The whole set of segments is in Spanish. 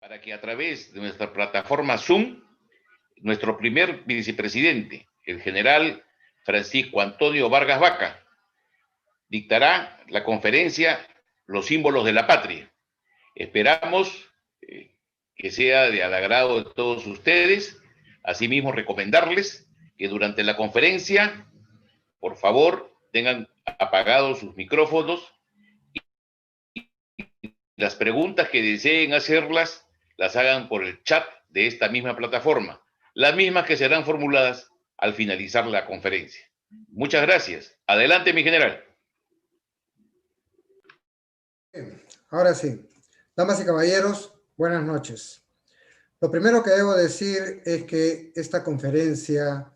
para que a través de nuestra plataforma Zoom, nuestro primer vicepresidente, el general Francisco Antonio Vargas Vaca, dictará la conferencia Los símbolos de la patria. Esperamos que sea de al agrado de todos ustedes. Asimismo, recomendarles que durante la conferencia, por favor, tengan apagados sus micrófonos y las preguntas que deseen hacerlas las hagan por el chat de esta misma plataforma, las mismas que serán formuladas al finalizar la conferencia. Muchas gracias. Adelante, mi general. Ahora sí, damas y caballeros, buenas noches. Lo primero que debo decir es que esta conferencia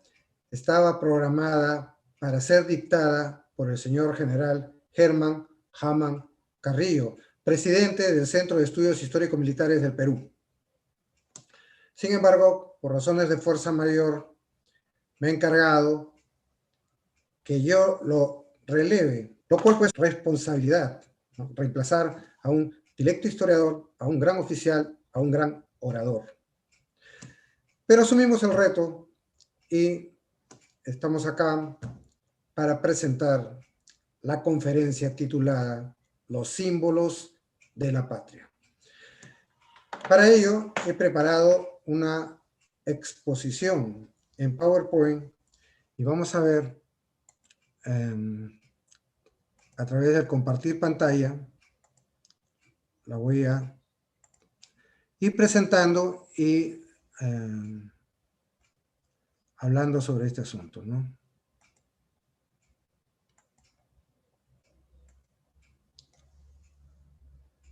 estaba programada para ser dictada por el señor general Germán Hamann Carrillo, presidente del Centro de Estudios Histórico-Militares del Perú. Sin embargo, por razones de fuerza mayor, me he encargado que yo lo releve, lo cual fue responsabilidad, ¿no? Reemplazar a un directo historiador, a un gran oficial, a un gran orador. Pero asumimos el reto y estamos acá para presentar la conferencia titulada Los símbolos de la patria. Para ello he preparado una exposición en PowerPoint y vamos a ver a través del compartir pantalla, la voy a ir presentando y hablando sobre este asunto, ¿no?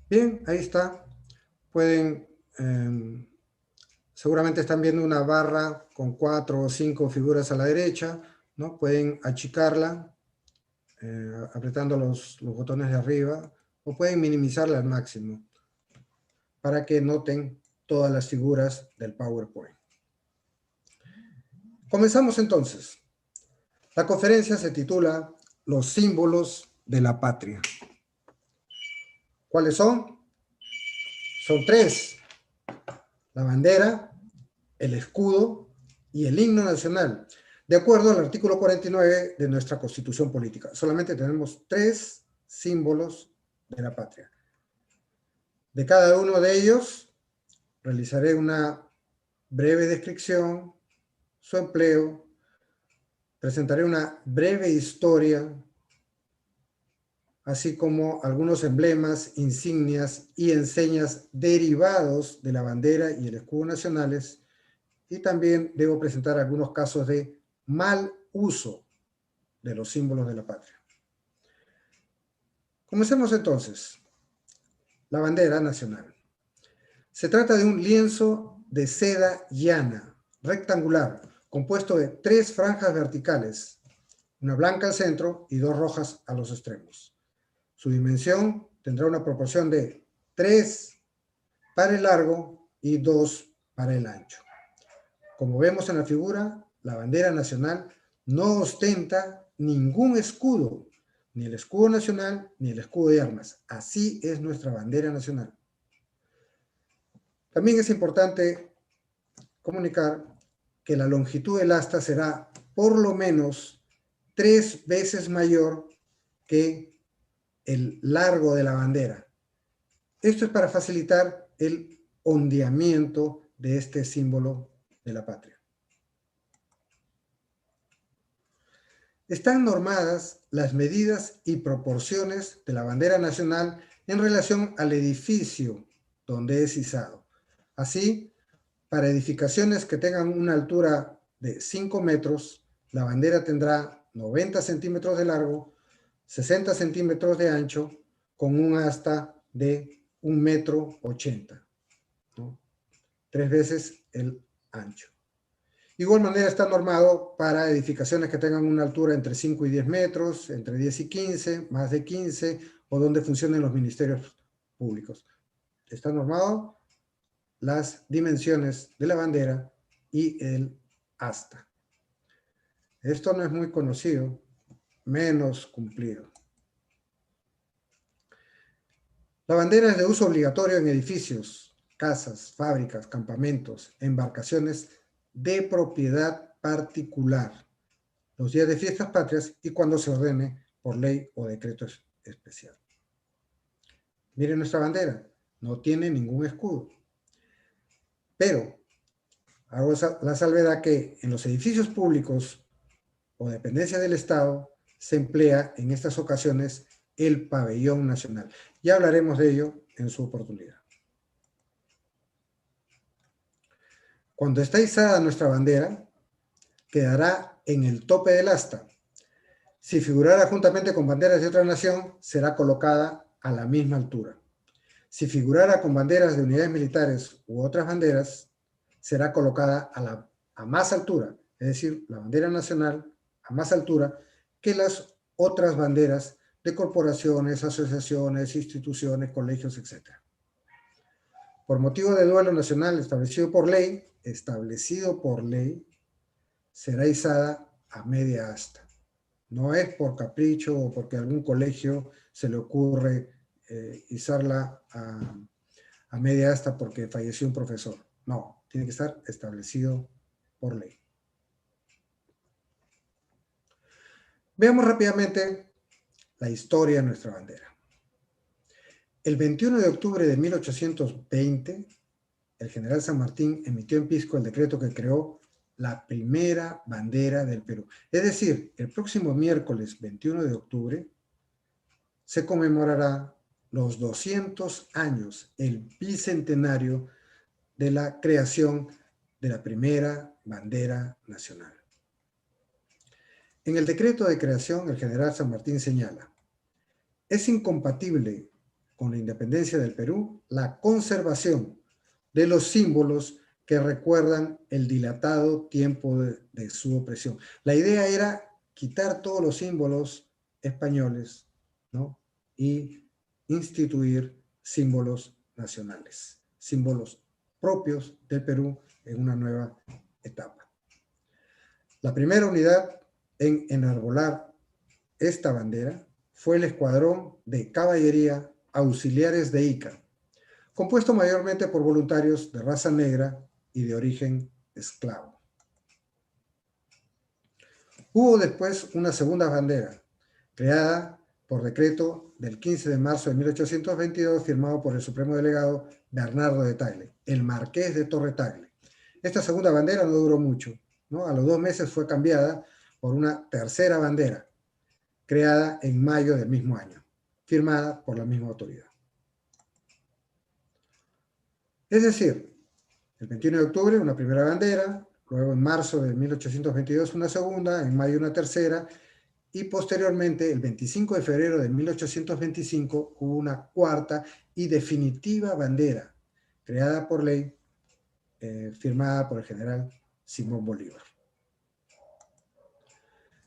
Bien, ahí está. Pueden, seguramente están viendo una barra con 4 o 5 figuras a la derecha, ¿no? Pueden achicarla apretando los botones de arriba o pueden minimizarla al máximo para que noten todas las figuras del PowerPoint. Comenzamos entonces. La conferencia se titula Los símbolos de la patria. ¿Cuáles son? Son 3. La bandera, el escudo y el himno nacional, de acuerdo al artículo 49 de nuestra Constitución Política. Solamente tenemos 3 símbolos de la patria. De cada uno de ellos realizaré una breve descripción, su empleo, presentaré una breve historia, así como algunos emblemas, insignias y enseñas derivados de la bandera y el escudo nacionales, y también debo presentar algunos casos de mal uso de los símbolos de la patria. Comencemos entonces. La bandera nacional. Se trata de un lienzo de seda llana, rectangular, compuesto de 3 franjas verticales, una blanca al centro y 2 rojas a los extremos. Su dimensión tendrá una proporción de 3 para el largo y 2 para el ancho. Como vemos en la figura, la bandera nacional no ostenta ningún escudo, ni el escudo nacional ni el escudo de armas. Así es nuestra bandera nacional. También es importante comunicar que la longitud del asta será por lo menos 3 veces mayor que el largo de la bandera. Esto es para facilitar el ondeamiento de este símbolo de la patria. Están normadas las medidas y proporciones de la bandera nacional en relación al edificio donde es izado. Así, para edificaciones que tengan una altura de 5 metros, la bandera tendrá 90 centímetros de largo, 60 centímetros de ancho, con un asta de 1,80 m, ¿no? 3 veces el ancho. De igual manera está normado para edificaciones que tengan una altura entre 5 y 10 metros, entre 10 y 15, más de 15, o donde funcionen los ministerios públicos. Está normado las dimensiones de la bandera y el asta. Esto no es muy conocido, menos cumplido. La bandera es de uso obligatorio en edificios, casas, fábricas, campamentos, embarcaciones de propiedad particular, los días de fiestas patrias y cuando se ordene por ley o decreto especial. Miren nuestra bandera, no tiene ningún escudo. Pero hago la salvedad que en los edificios públicos o dependencias del Estado se emplea en estas ocasiones el pabellón nacional. Ya hablaremos de ello en su oportunidad. Cuando está izada nuestra bandera, quedará en el tope del asta. Si figurara juntamente con banderas de otra nación, será colocada a la misma altura. Si figurara con banderas de unidades militares u otras banderas, será colocada a más altura, es decir, la bandera nacional a más altura que las otras banderas de corporaciones, asociaciones, instituciones, colegios, etc. Por motivo de duelo nacional establecido por ley, será izada a media asta. No es por capricho o porque a algún colegio se le ocurre izarla a media asta porque falleció un profesor. No, tiene que estar establecido por ley. Veamos rápidamente la historia de nuestra bandera. El 21 de octubre de 1820, el general San Martín emitió en Pisco el decreto que creó la primera bandera del Perú. Es decir, el próximo miércoles 21 de octubre se conmemorará los 200 años, el bicentenario de la creación de la primera bandera nacional. En el decreto de creación, el general San Martín señala: es incompatible con la independencia del Perú la conservación de los símbolos que recuerdan el dilatado tiempo de su opresión. La idea era quitar todos los símbolos españoles, ¿no?, y instituir símbolos nacionales, símbolos propios del Perú en una nueva etapa. La primera unidad en enarbolar esta bandera fue el Escuadrón de Caballería Auxiliares de Ica, compuesto mayormente por voluntarios de raza negra y de origen esclavo. Hubo después una segunda bandera, creada por decreto del 15 de marzo de 1822, firmado por el Supremo Delegado Bernardo de Tagle, el Marqués de Torre Tagle. Esta segunda bandera no duró mucho, ¿no? A los 2 meses fue cambiada por una tercera bandera, creada en mayo del mismo año, firmada por la misma autoridad. Es decir, el 21 de octubre una primera bandera, luego en marzo de 1822 una segunda, en mayo una tercera, y posteriormente, el 25 de febrero de 1825, hubo una cuarta y definitiva bandera, creada por ley, firmada por el general Simón Bolívar.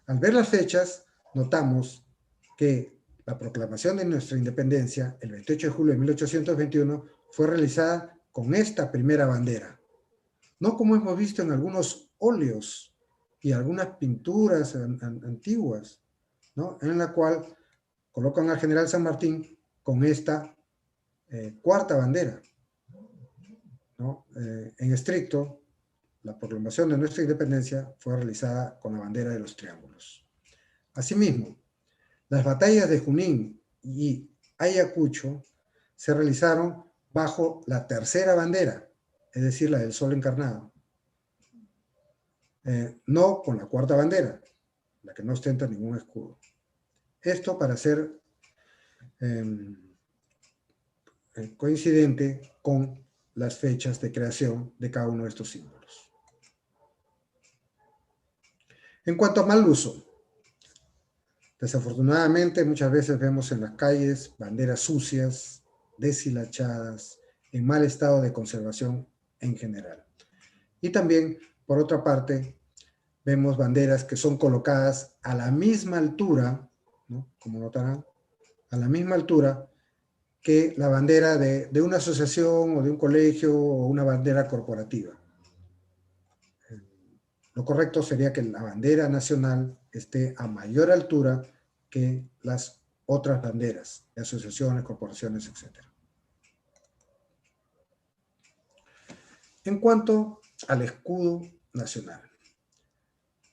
Al ver las fechas, notamos que la proclamación de nuestra independencia, el 28 de julio de 1821, fue realizada con esta primera bandera. No como hemos visto en algunos óleos y algunas pinturas antiguas, ¿no?, en la cual colocan al general San Martín con esta cuarta bandera, ¿no? En estricto, la proclamación de nuestra independencia fue realizada con la bandera de los triángulos. Asimismo, las batallas de Junín y Ayacucho se realizaron bajo la tercera bandera, es decir, la del sol encarnado. No con la cuarta bandera, la que no ostenta ningún escudo. Esto para ser coincidente con las fechas de creación de cada uno de estos símbolos. En cuanto a mal uso, desafortunadamente muchas veces vemos en las calles banderas sucias, deshilachadas, en mal estado de conservación en general. Y también, por otra parte, vemos banderas que son colocadas a la misma altura, ¿no?, como notarán, a la misma altura que la bandera de una asociación o de un colegio o una bandera corporativa. Lo correcto sería que la bandera nacional esté a mayor altura que las otras banderas de asociaciones, corporaciones, etc. En cuanto al escudo nacional,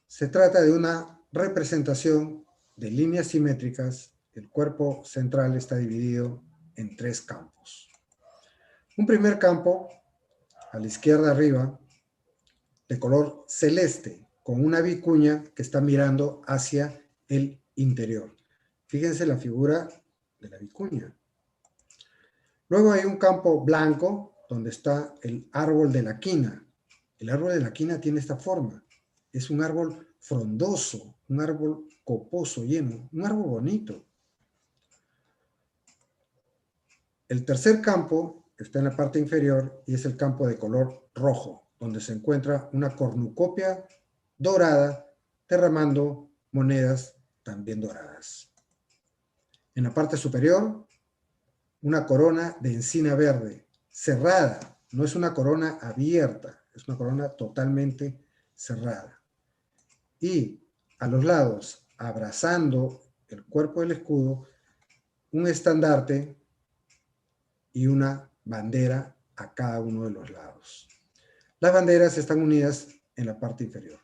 se trata de una representación de líneas simétricas. El cuerpo central está dividido en 3 campos. Un primer campo, a la izquierda arriba, de color celeste, con una vicuña que está mirando hacia el interior. Fíjense la figura de la vicuña. Luego hay un campo blanco donde está el árbol de la quina. El árbol de la quina tiene esta forma. Es un árbol frondoso, un árbol coposo, lleno, un árbol bonito. El tercer campo está en la parte inferior y es el campo de color rojo, donde se encuentra una cornucopia dorada derramando monedas también doradas. En la parte superior, una corona de encina verde, cerrada, no es una corona abierta, es una corona totalmente cerrada. Y a los lados, abrazando el cuerpo del escudo, un estandarte y una bandera a cada uno de los lados. Las banderas están unidas en la parte inferior.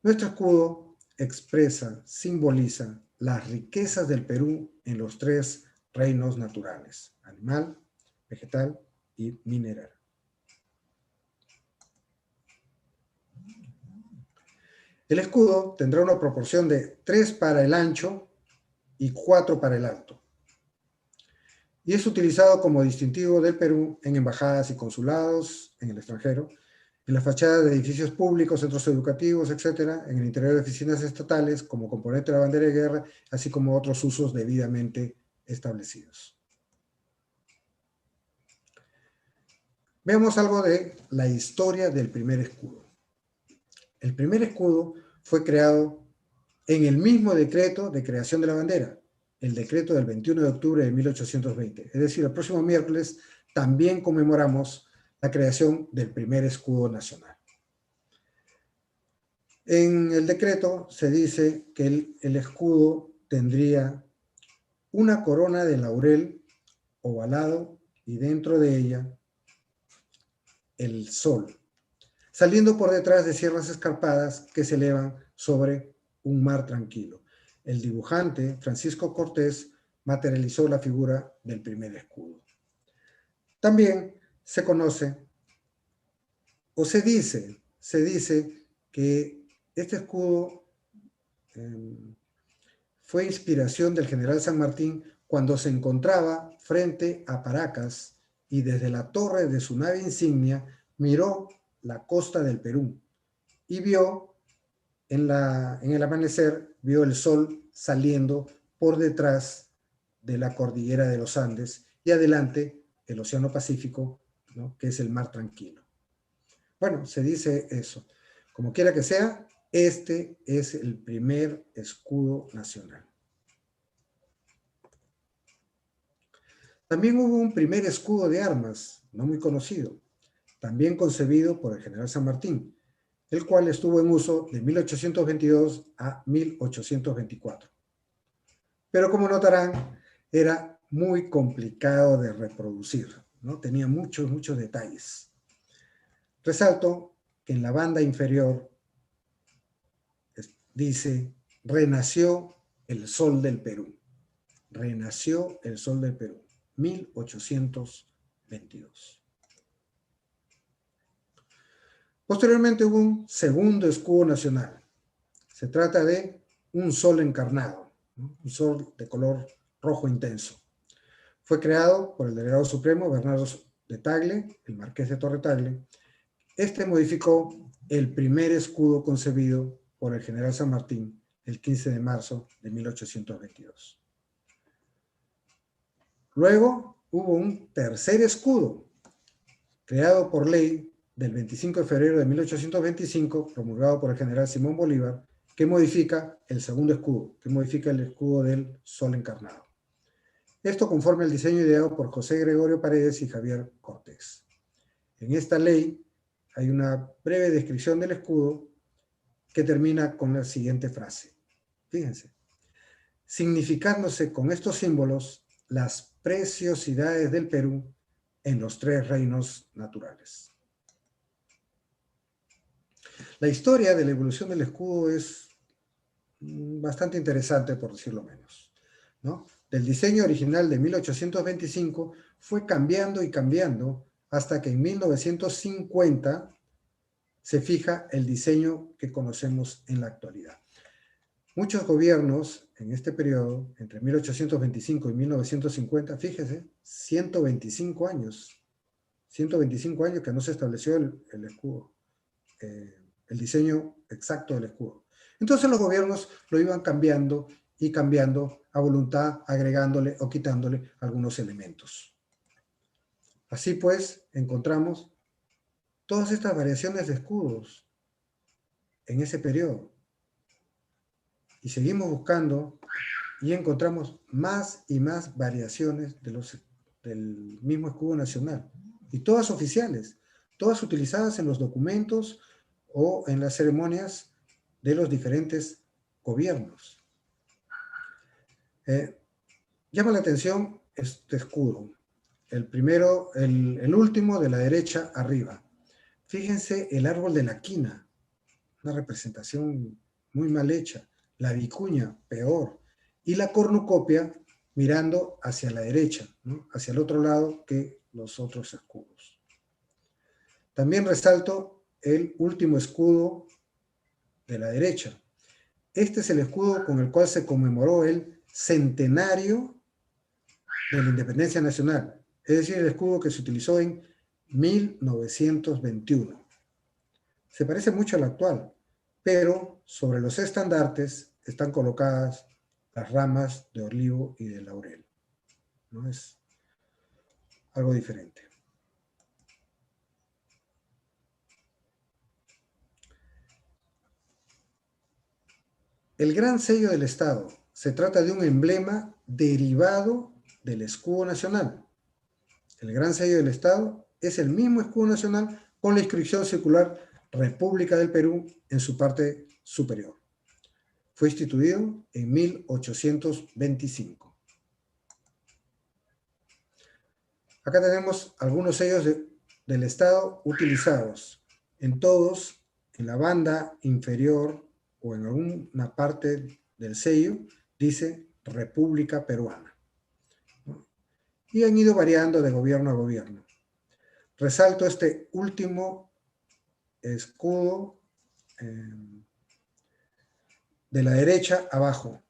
Nuestro escudo expresa, simboliza las riquezas del Perú en los 3 reinos naturales: animal, vegetal y mineral. El escudo tendrá una proporción de 3 para el ancho y 4 para el alto. Y es utilizado como distintivo del Perú en embajadas y consulados en el extranjero, en las fachadas de edificios públicos, centros educativos, etc., en el interior de oficinas estatales, como componente de la bandera de guerra, así como otros usos debidamente establecidos. Veamos algo de la historia del primer escudo. El primer escudo fue creado en el mismo decreto de creación de la bandera, el decreto del 21 de octubre de 1820. Es decir, el próximo miércoles también conmemoramos la creación del primer escudo nacional. En el decreto se dice que el escudo tendría una corona de laurel ovalado y dentro de ella el sol, saliendo por detrás de sierras escarpadas que se elevan sobre un mar tranquilo. El dibujante, Francisco Cortés, materializó la figura del primer escudo. También se conoce, o se dice que este escudo fue inspiración del general San Martín cuando se encontraba frente a Paracas y desde la torre de su nave insignia miró la costa del Perú y vio en el amanecer, vio el sol saliendo por detrás de la cordillera de los Andes y adelante el Océano Pacífico, ¿no?, que es el mar tranquilo. Bueno, se dice eso. Como quiera que sea, este es el primer escudo nacional. También hubo un primer escudo de armas, no muy conocido, también concebido por el general San Martín, el cual estuvo en uso de 1822 a 1824. Pero como notarán, era muy complicado de reproducir, ¿no? Tenía muchos detalles. Resalto que en la banda inferior dice: renació el sol del Perú. Renació el sol del Perú, 1822. Posteriormente hubo un segundo escudo nacional. Se trata de un sol encarnado, ¿no?, un sol de color rojo intenso. Fue creado por el delegado supremo Bernardo de Tagle, el marqués de Torre Tagle. Este modificó el primer escudo concebido por el general San Martín el 15 de marzo de 1822. Luego hubo un tercer escudo, creado por ley del 25 de febrero de 1825, promulgado por el general Simón Bolívar, que modifica el segundo escudo, que modifica el escudo del sol encarnado. Esto conforme al diseño ideado por José Gregorio Paredes y Javier Cortés. En esta ley hay una breve descripción del escudo que termina con la siguiente frase. Fíjense: significándose con estos símbolos las preciosidades del Perú en los 3 reinos naturales. La historia de la evolución del escudo es bastante interesante, por decirlo menos, ¿no? Del diseño original de 1825 fue cambiando y cambiando hasta que en 1950 se fija el diseño que conocemos en la actualidad. Muchos gobiernos en este periodo, entre 1825 y 1950, fíjese, 125 años que no se estableció el escudo, el diseño exacto del escudo. Entonces los gobiernos lo iban cambiando y cambiando a voluntad, agregándole o quitándole algunos elementos. Así pues, encontramos todas estas variaciones de escudos en ese periodo. Y seguimos buscando y encontramos más y más variaciones del mismo escudo nacional. Y todas oficiales, todas utilizadas en los documentos o en las ceremonias de los diferentes gobiernos. Llama la atención este escudo. El primero, el último de la derecha arriba. Fíjense el árbol de la quina, una representación muy mal hecha. La vicuña, peor. Y la cornucopia mirando hacia la derecha, ¿no? Hacia el otro lado que los otros escudos. También resalto el último escudo de la derecha. Este es el escudo con el cual se conmemoró el centenario de la independencia nacional, es decir, el escudo que se utilizó en 1921. Se parece mucho al actual, pero sobre los estandartes están colocadas las ramas de olivo y de laurel. ¿No? Es algo diferente. El gran sello del Estado se trata de un emblema derivado del escudo nacional. El gran sello del Estado es el mismo escudo nacional con la inscripción circular República del Perú en su parte superior. Fue instituido en 1825. Acá tenemos algunos sellos del Estado utilizados. En todos, en la banda inferior o en alguna parte del sello, dice República Peruana. Y han ido variando de gobierno a gobierno. Resalto este último escudo de la derecha abajo,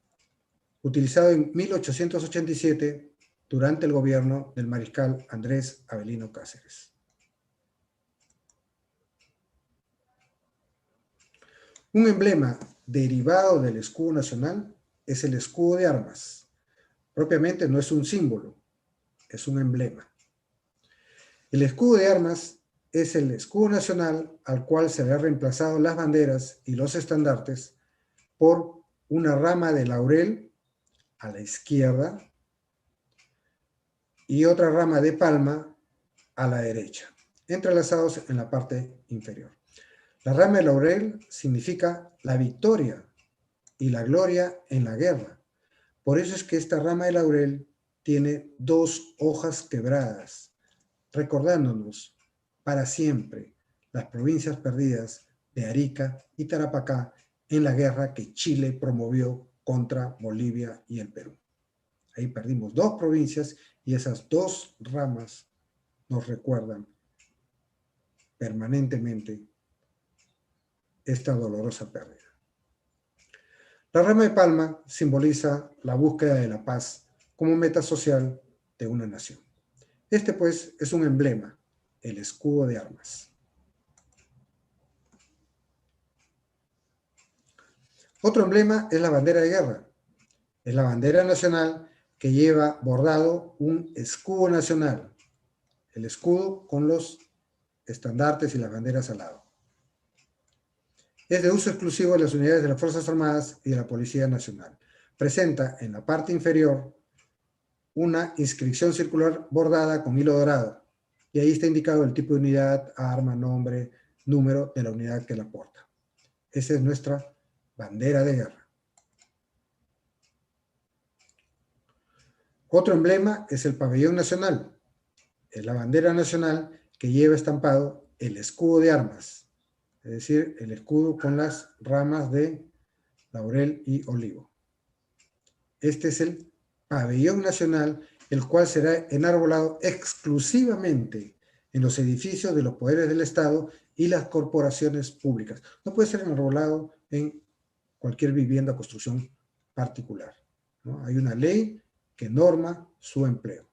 utilizado en 1887 durante el gobierno del mariscal Andrés Avelino Cáceres. Un emblema derivado del escudo nacional es el escudo de armas. Propiamente no es un símbolo, es un emblema. El escudo de armas es el escudo nacional al cual se le han reemplazado las banderas y los estandartes por una rama de laurel a la izquierda y otra rama de palma a la derecha, entrelazados en la parte inferior. La rama de laurel significa la victoria y la gloria en la guerra. Por eso es que esta rama de laurel tiene dos hojas quebradas, recordándonos para siempre las provincias perdidas de Arica y Tarapacá en la guerra que Chile promovió contra Bolivia y el Perú. Ahí perdimos dos provincias y esas dos ramas nos recuerdan permanentemente esta dolorosa pérdida. La rama de palma simboliza la búsqueda de la paz como meta social de una nación. Este, pues, es un emblema, el escudo de armas. Otro emblema es la bandera de guerra. Es la bandera nacional que lleva bordado un escudo nacional. El escudo con los estandartes y las banderas al lado. Es de uso exclusivo de las unidades de las Fuerzas Armadas y de la Policía Nacional. Presenta en la parte inferior una inscripción circular bordada con hilo dorado. Y ahí está indicado el tipo de unidad, arma, nombre, número de la unidad que la porta. Esa es nuestra bandera de guerra. Otro emblema es el pabellón nacional. Es la bandera nacional que lleva estampado el escudo de armas. es decir, el escudo con las ramas de laurel y olivo. Este es el pabellón nacional, el cual será enarbolado exclusivamente en los edificios de los poderes del Estado y las corporaciones públicas. No puede ser enarbolado en cualquier vivienda o construcción particular, ¿no? Hay una ley que norma su empleo.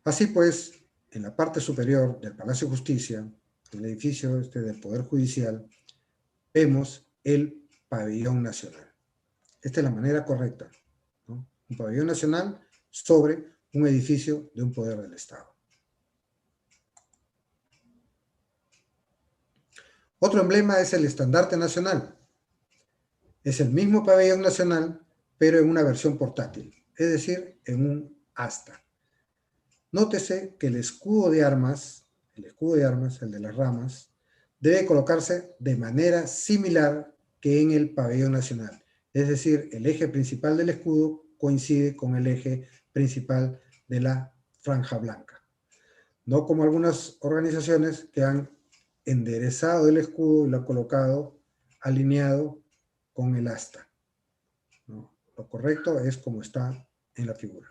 Así pues, en la parte superior del Palacio de Justicia, el edificio del Poder Judicial, vemos el pabellón nacional. Esta es la manera correcta, ¿no? Un pabellón nacional sobre un edificio de un poder del Estado. Otro emblema es el estandarte nacional. Es el mismo pabellón nacional, pero en una versión portátil, es decir, en un asta. Nótese que el escudo de armas, el de las ramas, debe colocarse de manera similar que en el pabellón nacional. Es decir, el eje principal del escudo coincide con el eje principal de la franja blanca. No como algunas organizaciones que han enderezado el escudo y lo han colocado alineado con el asta, ¿no? Lo correcto es como está en la figura.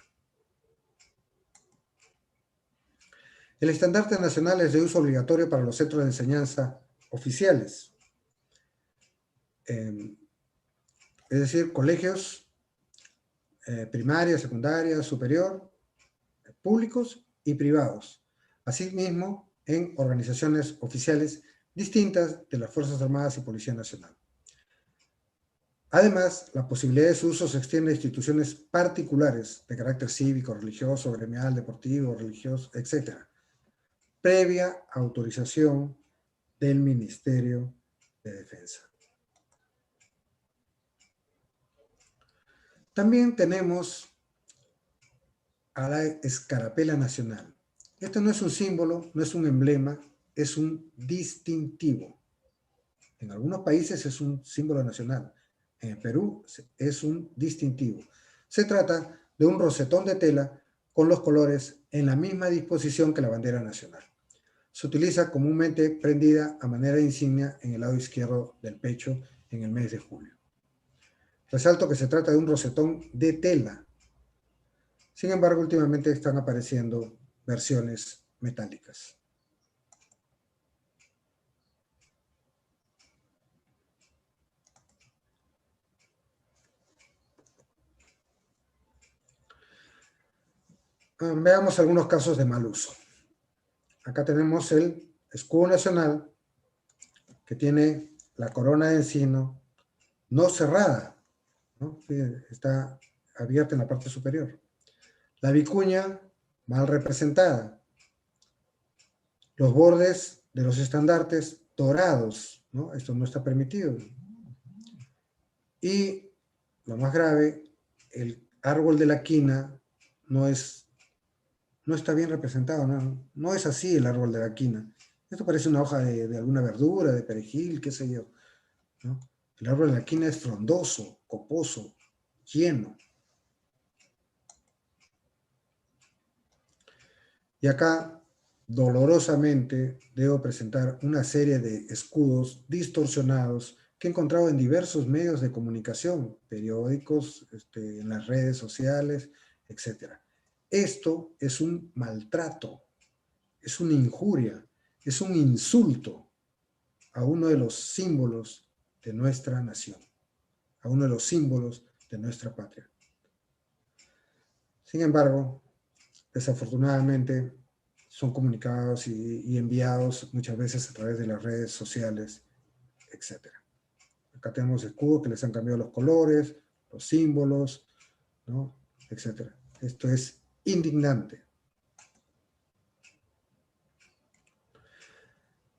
El estandarte nacional es de uso obligatorio para los centros de enseñanza oficiales, es decir, colegios, primaria, secundaria, superior, públicos y privados. Asimismo, en organizaciones oficiales distintas de las Fuerzas Armadas y Policía Nacional. Además, la posibilidad de su uso se extiende a instituciones particulares de carácter cívico, religioso, gremial, deportivo, religioso, etc., previa autorización del Ministerio de Defensa. También tenemos a la escarapela nacional. Esto no es un símbolo, no es un emblema, es un distintivo. En algunos países es un símbolo nacional. En Perú es un distintivo. Se trata de un rosetón de tela con los colores en la misma disposición que la bandera nacional. Se utiliza comúnmente prendida a manera de insignia en el lado izquierdo del pecho en el mes de julio. Resalto que se trata de un rosetón de tela. Sin embargo, últimamente están apareciendo versiones metálicas. Veamos algunos casos de mal uso. Acá tenemos el escudo nacional que tiene la corona de encino no cerrada, ¿no? Está abierta en la parte superior. La vicuña mal representada. Los bordes de los estandartes dorados, ¿no? Esto no está permitido. Y lo más grave, el árbol de la quina no está bien representado, no es así el árbol de la quina. Esto parece una hoja de alguna verdura, de perejil, qué sé yo, ¿no? El árbol de la quina es frondoso, coposo, lleno. Y acá, dolorosamente, debo presentar una serie de escudos distorsionados que he encontrado en diversos medios de comunicación, periódicos, en las redes sociales, etc. Esto es un maltrato, es una injuria, es un insulto a uno de los símbolos de nuestra nación, a uno de los símbolos de nuestra patria. Sin embargo, desafortunadamente, son comunicados y enviados muchas veces a través de las redes sociales, etc. Acá tenemos escudos que les han cambiado los colores, los símbolos, ¿no? Etc. Esto es indignante.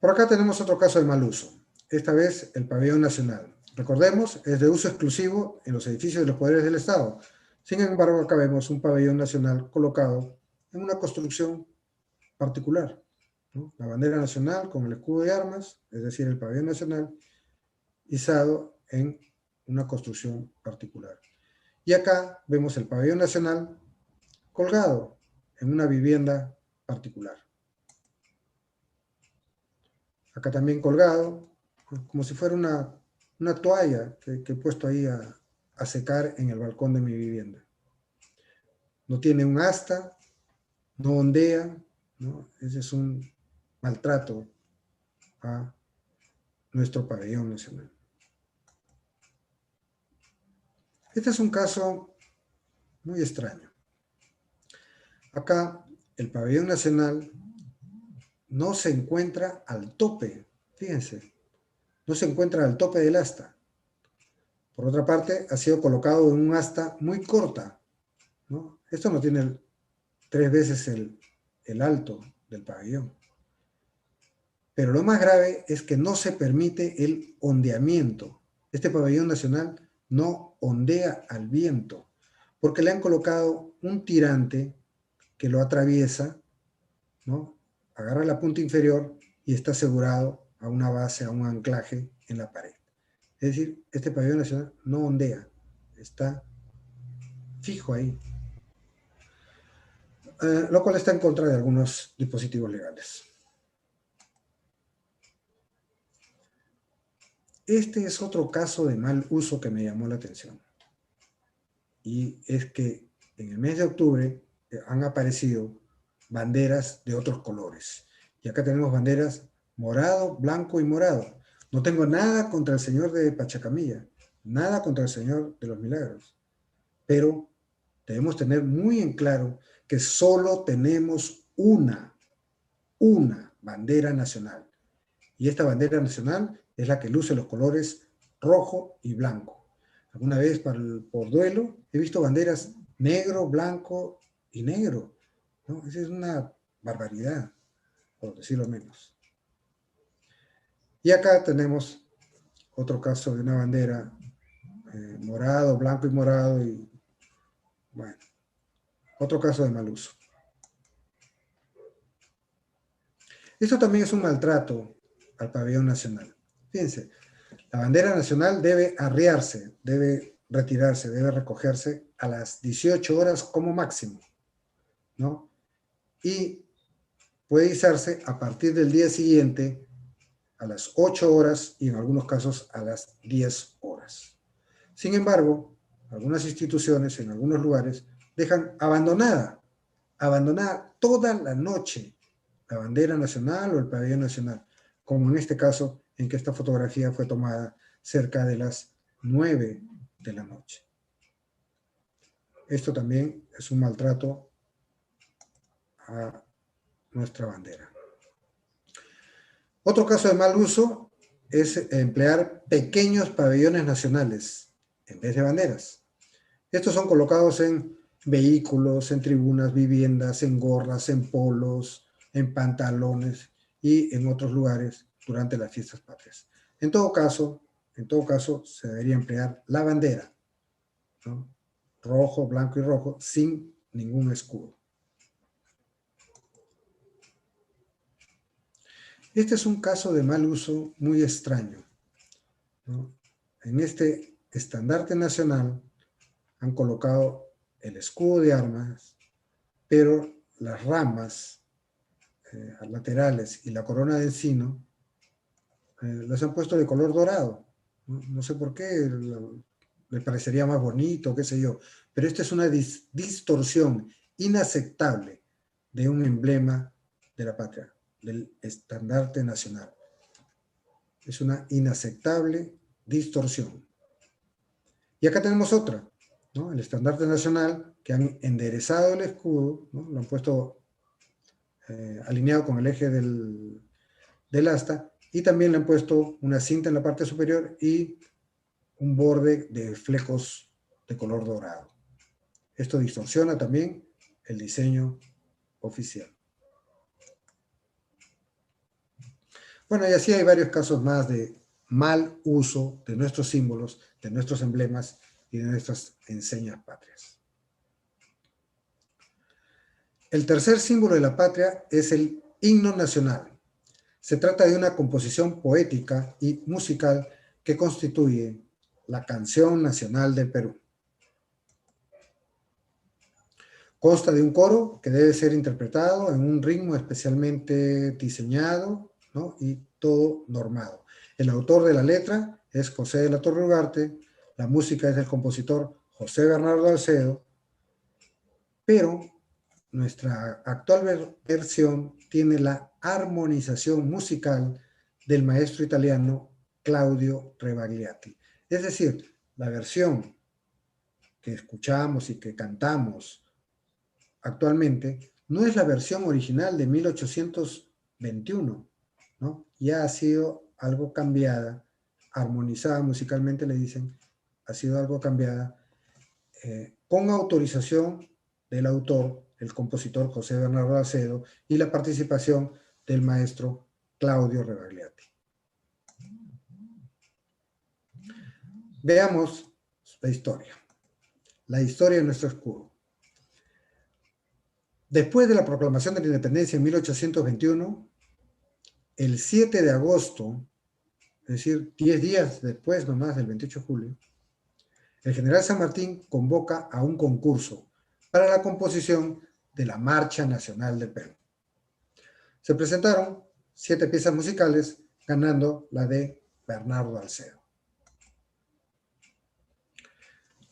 Por acá tenemos otro caso de mal uso. Esta vez el pabellón nacional. Recordemos, es de uso exclusivo en los edificios de los poderes del Estado. Sin embargo, acá vemos un pabellón nacional colocado en una construcción particular, ¿no? La bandera nacional con el escudo de armas, es decir, el pabellón nacional, izado en una construcción particular. Y acá vemos el pabellón nacional colgado en una vivienda particular. Acá también colgado, como si fuera una toalla que he puesto ahí a secar en el balcón de mi vivienda. No tiene un asta, no ondea, ¿no? Ese es un maltrato a nuestro pabellón nacional. Este es un caso muy extraño. Acá el pabellón nacional no se encuentra al tope, fíjense, no se encuentra al tope del asta. Por otra parte, ha sido colocado en un asta muy corta, ¿no? Esto no tiene 3 veces el alto del pabellón. Pero lo más grave es que no se permite el ondeamiento. Este pabellón nacional no ondea al viento, porque le han colocado un tirante que lo atraviesa, ¿no? Agarra la punta inferior y está asegurado a una base, a un anclaje en la pared. Es decir, este pabellón nacional no ondea, está fijo ahí, lo cual está en contra de algunos dispositivos legales. Este es otro caso de mal uso que me llamó la atención. Y es que en el mes de octubre han aparecido banderas de otros colores. Y acá tenemos banderas morado, blanco y morado. No tengo nada contra el señor de Pachacamilla, nada contra el señor de los Milagros, pero debemos tener muy en claro que solo tenemos una bandera nacional. Y esta bandera nacional es la que luce los colores rojo y blanco. Alguna vez por duelo he visto banderas negro, blanco y negro, ¿no? Esa es una barbaridad, por decirlo menos. Y acá tenemos otro caso de una bandera morado, blanco y morado, y bueno, otro caso de mal uso. Esto también es un maltrato al pabellón nacional. Fíjense, la bandera nacional debe arriarse, debe retirarse, debe recogerse a las 18 horas como máximo, ¿no? Y puede izarse a partir del día siguiente a las 8 horas y en algunos casos a las 10 horas. Sin embargo, algunas instituciones en algunos lugares dejan abandonada toda la noche la bandera nacional o el pabellón nacional, como en este caso en que esta fotografía fue tomada cerca de las 9 de la noche. Esto también es un maltrato a nuestra bandera. Otro caso de mal uso es emplear pequeños pabellones nacionales en vez de banderas. Estos son colocados en vehículos, en tribunas, viviendas, en gorras, en polos, en pantalones y en otros lugares durante las fiestas patrias. En todo caso, se debería emplear la bandera, ¿no? Rojo, blanco y rojo, sin ningún escudo. Este es un caso de mal uso muy extraño, ¿no? En este estandarte nacional han colocado el escudo de armas, pero las ramas laterales y la corona de encino las han puesto de color dorado. No sé por qué, le parecería más bonito, qué sé yo, pero esta es una distorsión inaceptable de un emblema de la patria, del estandarte nacional. Es una inaceptable distorsión. Y acá tenemos otra, ¿no? El estandarte nacional, que han enderezado el escudo, ¿no? Lo han puesto alineado con el eje del asta, y también le han puesto una cinta en la parte superior y un borde de flecos de color dorado. Esto distorsiona también el diseño oficial. Bueno, y así hay varios casos más de mal uso de nuestros símbolos, de nuestros emblemas y de nuestras enseñas patrias. El tercer símbolo de la patria es el himno nacional. Se trata de una composición poética y musical que constituye la canción nacional del Perú. Consta de un coro que debe ser interpretado en un ritmo especialmente diseñado ¿no? Y todo normado. El autor de la letra es José de la Torre Ugarte, la música es del compositor José Bernardo Alcedo, pero nuestra actual versión tiene la armonización musical del maestro italiano Claudio Rebagliati. Es decir, la versión que escuchamos y que cantamos actualmente no es la versión original de 1821, ¿no? Ya ha sido algo cambiada, armonizada musicalmente, le dicen, ha sido algo cambiada, con autorización del autor, el compositor José Bernardo Acedo, y la participación del maestro Claudio Rebagliati. Veamos la historia de nuestro escudo. Después de la proclamación de la independencia en 1821, el 7 de agosto, es decir, 10 días después nomás del 28 de julio, el general San Martín convoca a un concurso para la composición de la Marcha Nacional del Perú. Se presentaron 7 piezas musicales, ganando la de Bernardo Alcedo.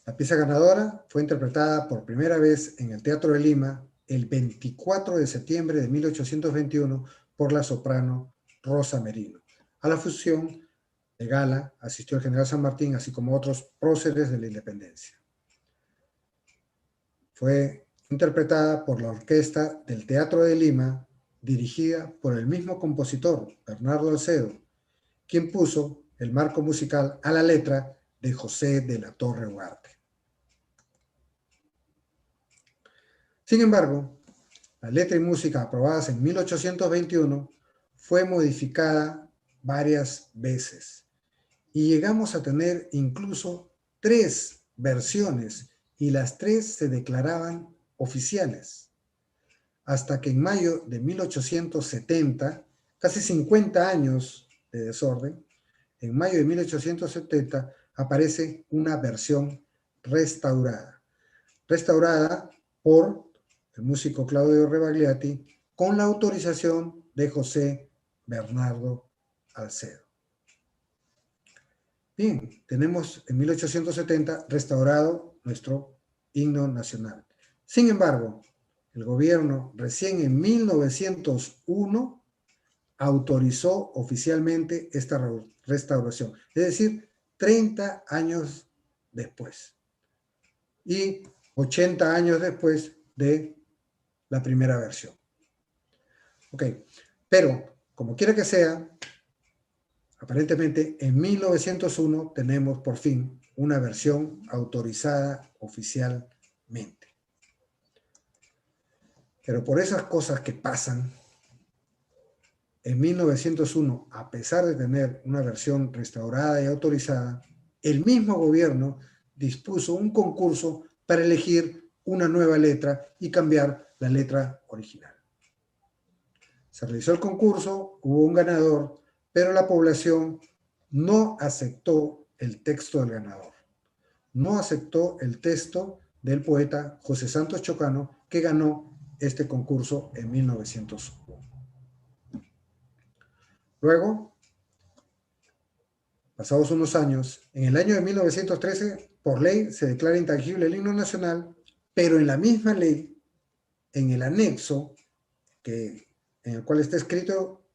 La pieza ganadora fue interpretada por primera vez en el Teatro de Lima el 24 de septiembre de 1821 por la soprano Rosa Merino. A la función de gala asistió el general San Martín, así como otros próceres de la independencia. Fue interpretada por la orquesta del Teatro de Lima, dirigida por el mismo compositor, Bernardo Alcedo, quien puso el marco musical a la letra de José de la Torre Ugarte. Sin embargo, la letra y música aprobadas en 1821 fue modificada varias veces y llegamos a tener incluso 3 versiones y las 3 se declaraban oficiales. Hasta que en mayo de 1870, casi 50 años de desorden, en mayo de 1870 aparece una versión restaurada por el músico Claudio Rebagliati con la autorización de José Bernardo Alcedo. Bien, tenemos en 1870 restaurado nuestro himno nacional. Sin embargo, el gobierno recién en 1901 autorizó oficialmente esta restauración, es decir, 30 años después y 80 años después de la primera versión. Ok, pero como quiera que sea, aparentemente en 1901 tenemos por fin una versión autorizada oficialmente. Pero por esas cosas que pasan, en 1901, a pesar de tener una versión restaurada y autorizada, el mismo gobierno dispuso un concurso para elegir una nueva letra y cambiar la letra original. Se realizó el concurso, hubo un ganador, pero la población no aceptó el texto del ganador. No aceptó el texto del poeta José Santos Chocano, que ganó este concurso en 1901. Luego, pasados unos años, en el año de 1913, por ley se declara intangible el himno nacional, pero en la misma ley, en el anexo, en el cual está escrito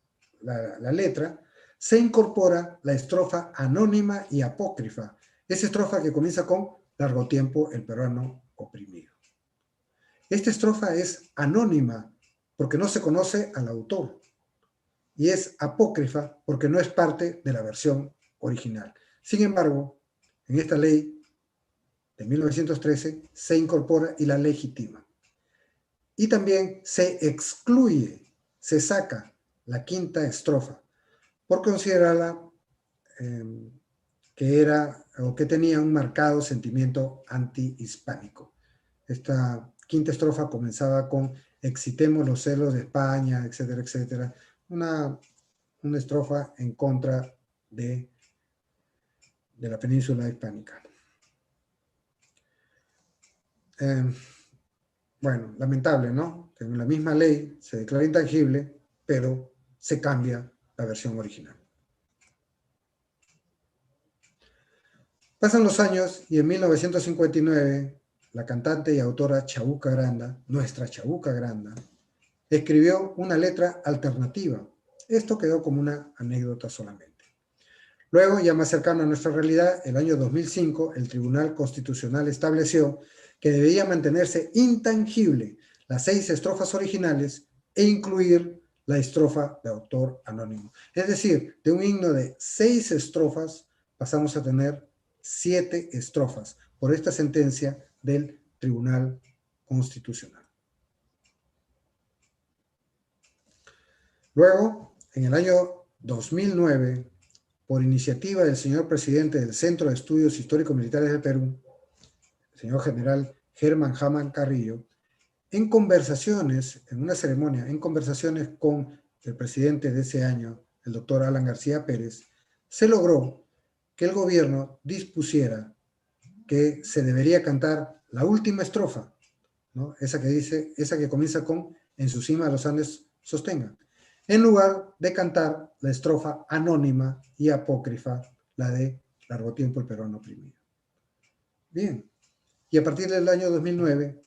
la letra, se incorpora la estrofa anónima y apócrifa, esa estrofa que comienza con largo tiempo el peruano oprimido. Esta estrofa es anónima porque no se conoce al autor y es apócrifa porque no es parte de la versión original. Sin embargo, en esta ley de 1913 se incorpora y la legitima. Y también se excluye, se saca la quinta estrofa por considerarla que era o que tenía un marcado sentimiento antihispánico. Esta quinta estrofa comenzaba con excitemos los celos de España, etcétera, etcétera. Una estrofa en contra de la península hispánica. Bueno, lamentable, ¿no? Que en la misma ley se declara intangible, pero se cambia la versión original. Pasan los años y en 1959 la cantante y autora Chabuca Granda, nuestra Chabuca Granda, escribió una letra alternativa. Esto quedó como una anécdota solamente. Luego, ya más cercano a nuestra realidad, el año 2005, el Tribunal Constitucional estableció que debía mantenerse intangible las 6 estrofas originales e incluir la estrofa de autor anónimo. Es decir, de un himno de 6 estrofas pasamos a tener 7 estrofas por esta sentencia del Tribunal Constitucional. Luego, en el año 2009, por iniciativa del señor presidente del Centro de Estudios Histórico-Militares del Perú, el señor general Germán Hamann Carrillo, en conversaciones, en una ceremonia, en conversaciones con el presidente de ese año, el doctor Alan García Pérez, se logró que el gobierno dispusiera que se debería cantar la última estrofa, ¿no? Esa que comienza con "en su cima los Andes sostengan", en lugar de cantar la estrofa anónima y apócrifa, la de "largo tiempo el peruano oprimido". Bien, y a partir del año 2009,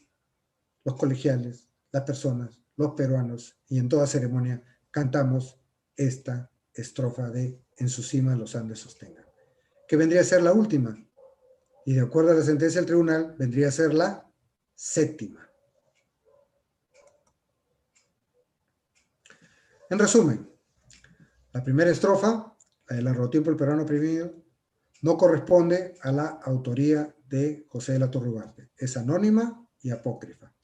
los colegiales, las personas, los peruanos, y en toda ceremonia, cantamos esta estrofa de "en su cima los Andes sostengan", que vendría a ser la última, y de acuerdo a la sentencia del tribunal, vendría a ser la 7ª. En resumen, la primera estrofa, la de "largo tiempo el peruano oprimido", no corresponde a la autoría de José de la Torre Ugarte. Es anónima y apócrifa.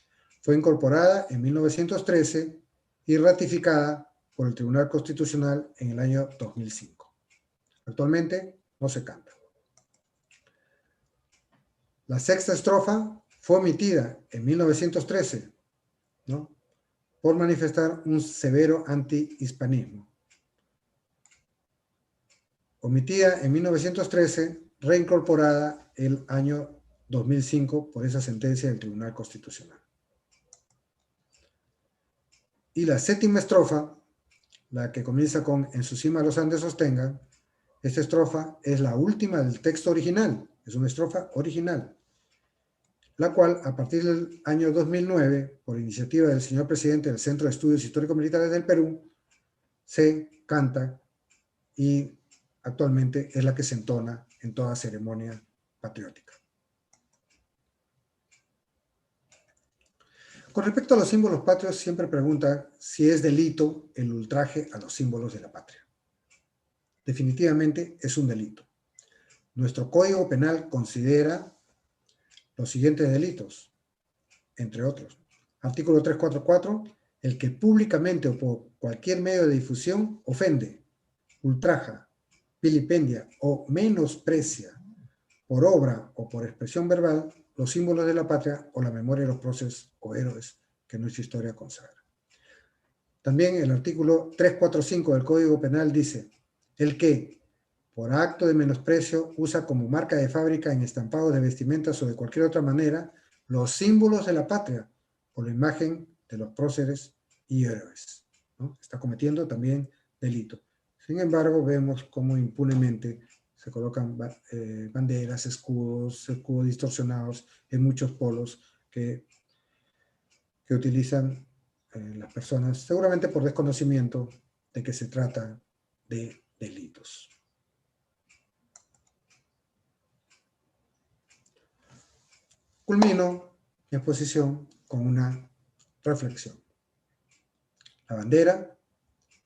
Fue incorporada en 1913 y ratificada por el Tribunal Constitucional en el año 2005. Actualmente no se canta. La 6ª estrofa fue omitida en 1913, ¿no?, por manifestar un severo antihispanismo. Omitida en 1913, reincorporada el año 2005 por esa sentencia del Tribunal Constitucional. Y la 7ª estrofa, la que comienza con "en su cima los Andes sostengan", esta estrofa es la última del texto original, es una estrofa original, la cual a partir del año 2009, por iniciativa del señor presidente del Centro de Estudios Histórico-Militares del Perú, se canta y actualmente es la que se entona en toda ceremonia patriótica. Con respecto a los símbolos patrios, siempre preguntan si es delito el ultraje a los símbolos de la patria. Definitivamente es un delito. Nuestro Código Penal considera los siguientes delitos, entre otros. Artículo 344, el que públicamente o por cualquier medio de difusión ofende, ultraja, vilipendia o menosprecia por obra o por expresión verbal los símbolos de la patria o la memoria de los próceres o héroes que nuestra historia consagra. También el artículo 345 del Código Penal dice: el que, por acto de menosprecio, usa como marca de fábrica en estampados de vestimentas o de cualquier otra manera los símbolos de la patria o la imagen de los próceres y héroes, ¿no?, está cometiendo también delito. Sin embargo, vemos cómo impunemente se colocan banderas, escudos distorsionados en muchos polos que utilizan las personas, seguramente por desconocimiento de que se trata de delitos. Culmino mi exposición con una reflexión. La bandera,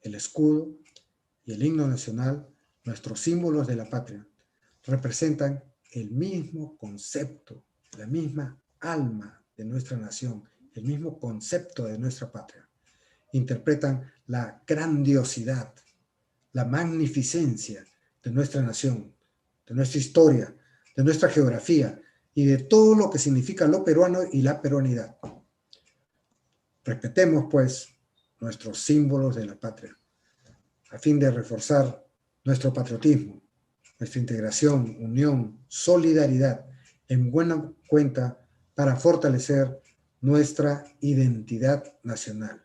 el escudo y el himno nacional, nuestros símbolos de la patria, representan el mismo concepto, la misma alma de nuestra nación, el mismo concepto de nuestra patria. Interpretan la grandiosidad, la magnificencia de nuestra nación, de nuestra historia, de nuestra geografía y de todo lo que significa lo peruano y la peruanidad. Respetemos, pues, nuestros símbolos de la patria, a fin de reforzar nuestro patriotismo, nuestra integración, unión, solidaridad, en buena cuenta para fortalecer nuestra identidad nacional,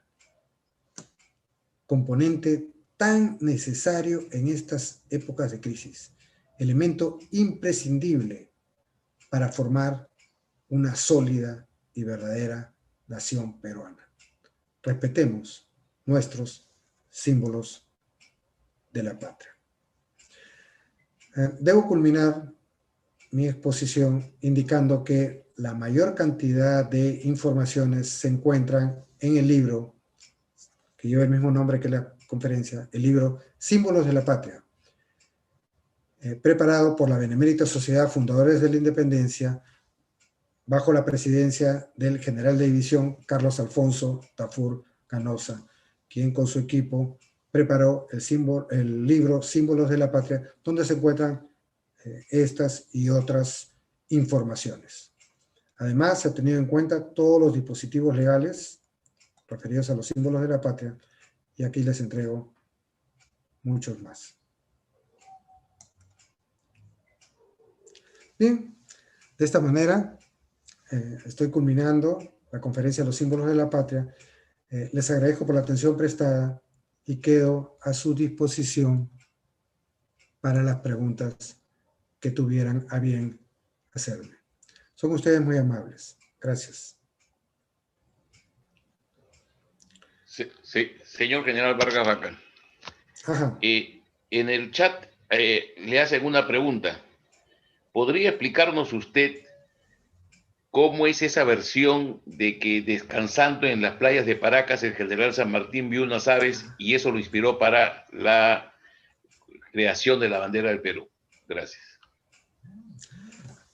componente tan necesario en estas épocas de crisis, elemento imprescindible para formar una sólida y verdadera nación peruana. Respetemos nuestros símbolos de la patria. Debo culminar mi exposición indicando que la mayor cantidad de informaciones se encuentran en el libro, que lleva el mismo nombre que la conferencia, el libro Símbolos de la Patria, preparado por la Benemérita Sociedad Fundadores de la Independencia, bajo la presidencia del general de división Carlos Alfonso Tafur Canosa, quien con su equipo preparó el libro Símbolos de la Patria, donde se encuentran estas y otras informaciones. Además, se ha tenido en cuenta todos los dispositivos legales referidos a los símbolos de la patria, y aquí les entrego muchos más. Bien, de esta manera estoy culminando la conferencia de los símbolos de la patria. Les agradezco por la atención prestada y quedo a su disposición para las preguntas que tuvieran a bien hacerme. Son ustedes muy amables. Gracias. Sí, señor general Vargas Vaca. Ajá. En el chat le hacen una pregunta. ¿Podría explicarnos usted cómo es esa versión de que descansando en las playas de Paracas el general San Martín vio unas aves y eso lo inspiró para la creación de la bandera del Perú? Gracias.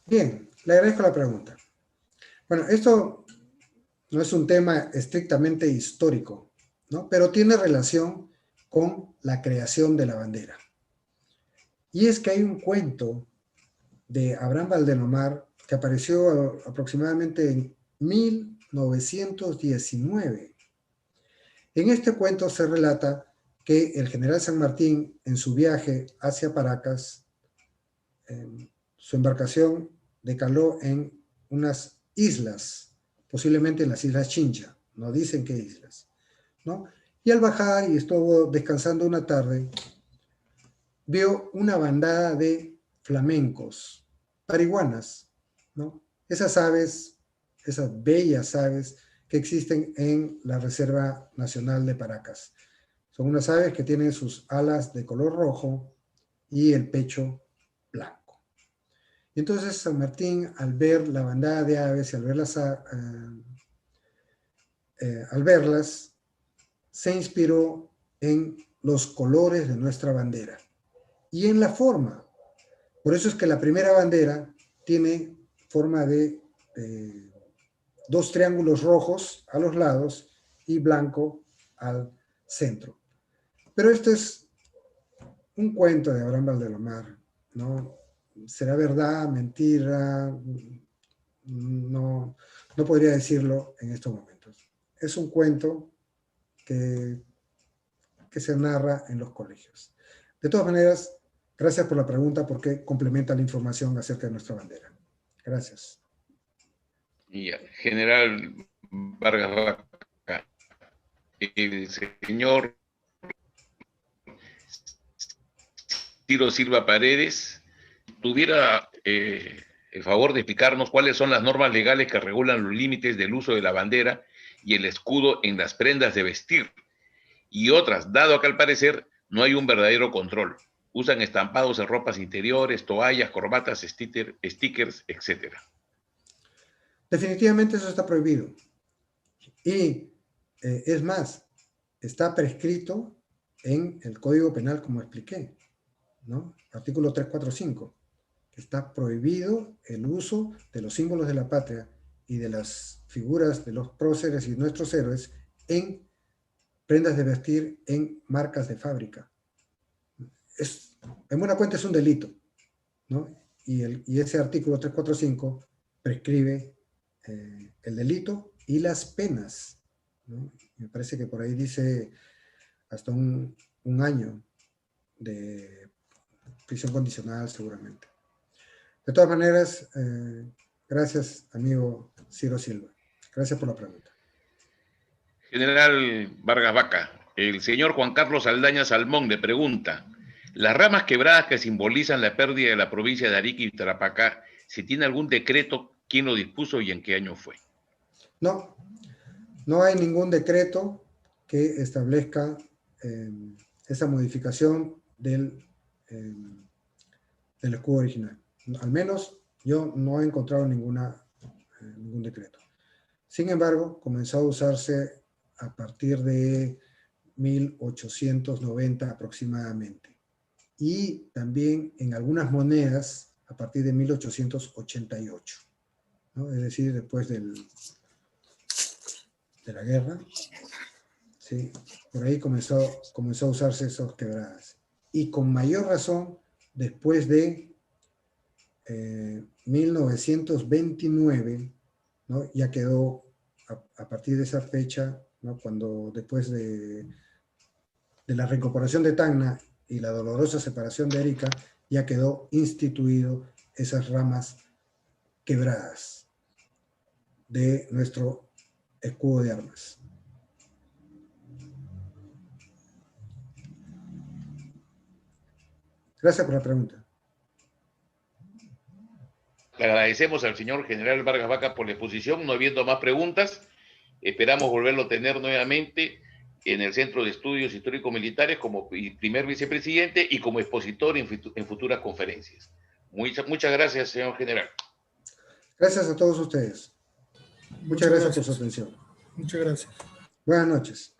Bien, le agradezco la pregunta. Bueno, esto no es un tema estrictamente histórico, ¿no? Pero tiene relación con la creación de la bandera. Y es que hay un cuento de Abraham Valdelomar que apareció aproximadamente en 1919. En este cuento se relata que el general San Martín, en su viaje hacia Paracas, su embarcación decaló en unas islas, posiblemente en las Islas Chincha, no dicen qué islas, ¿no? Y al bajar y estuvo descansando una tarde, vio una bandada de flamencos, pariguanas, ¿no? Esas aves, esas bellas aves que existen en la Reserva Nacional de Paracas. Son unas aves que tienen sus alas de color rojo y el pecho blanco. Y entonces San Martín, al ver la bandada de aves y al verlas, se inspiró en los colores de nuestra bandera y en la forma. Por eso es que la primera bandera tiene forma de dos triángulos rojos a los lados y blanco al centro. Pero este es un cuento de Abraham Valdelomar, ¿no? ¿Será verdad, mentira? No podría decirlo en estos momentos. Es un cuento que se narra en los colegios. De todas maneras, gracias por la pregunta porque complementa la información acerca de nuestra bandera. Gracias. General Vargas Vaca, el señor Ciro Silva Paredes tuviera el favor de explicarnos cuáles son las normas legales que regulan los límites del uso de la bandera y el escudo en las prendas de vestir, y otras, dado que al parecer no hay un verdadero control. Usan estampados en ropas interiores, toallas, corbatas, stickers, etc. Definitivamente eso está prohibido. Y es más, está prescrito en el Código Penal, como expliqué, ¿no? Artículo 345. Está prohibido el uso de los símbolos de la patria y de las figuras de los próceres y nuestros héroes en prendas de vestir en marcas de fábrica. En buena cuenta es un delito, ¿no? Y ese artículo 345 prescribe el delito y las penas, ¿no? Me parece que por ahí dice hasta un año de prisión condicional seguramente. De todas maneras, gracias, amigo Ciro Silva. Gracias por la pregunta. General Vargas Vaca, El señor Juan Carlos Aldaña Salmón le pregunta, las ramas quebradas que simbolizan la pérdida de la provincia de Arica y Tarapacá, si tiene algún decreto, quién lo dispuso y en qué año fue. No, no hay ningún decreto que establezca esa modificación del escudo original. Al menos yo no he encontrado ningún decreto. Sin embargo, comenzó a usarse a partir de 1890 aproximadamente. Y también en algunas monedas a partir de 1888, ¿no? Es decir, después de la guerra, ¿sí? Por ahí comenzó a usarse esas quebradas. Y con mayor razón después de 1929, ¿no? Ya quedó a partir de esa fecha, ¿no? Cuando después de la reincorporación de Tacna y la dolorosa separación de Arica, ya quedó instituido esas ramas quebradas de nuestro escudo de armas. Gracias por la pregunta. Le agradecemos al señor general Vargas Vaca por la exposición, no habiendo más preguntas. Esperamos volverlo a tener nuevamente en el Centro de Estudios Histórico-Militares como primer vicepresidente y como expositor en futuras conferencias. Muchas gracias, señor general. Gracias a todos ustedes. Muchas gracias por su atención. Muchas gracias. Buenas noches.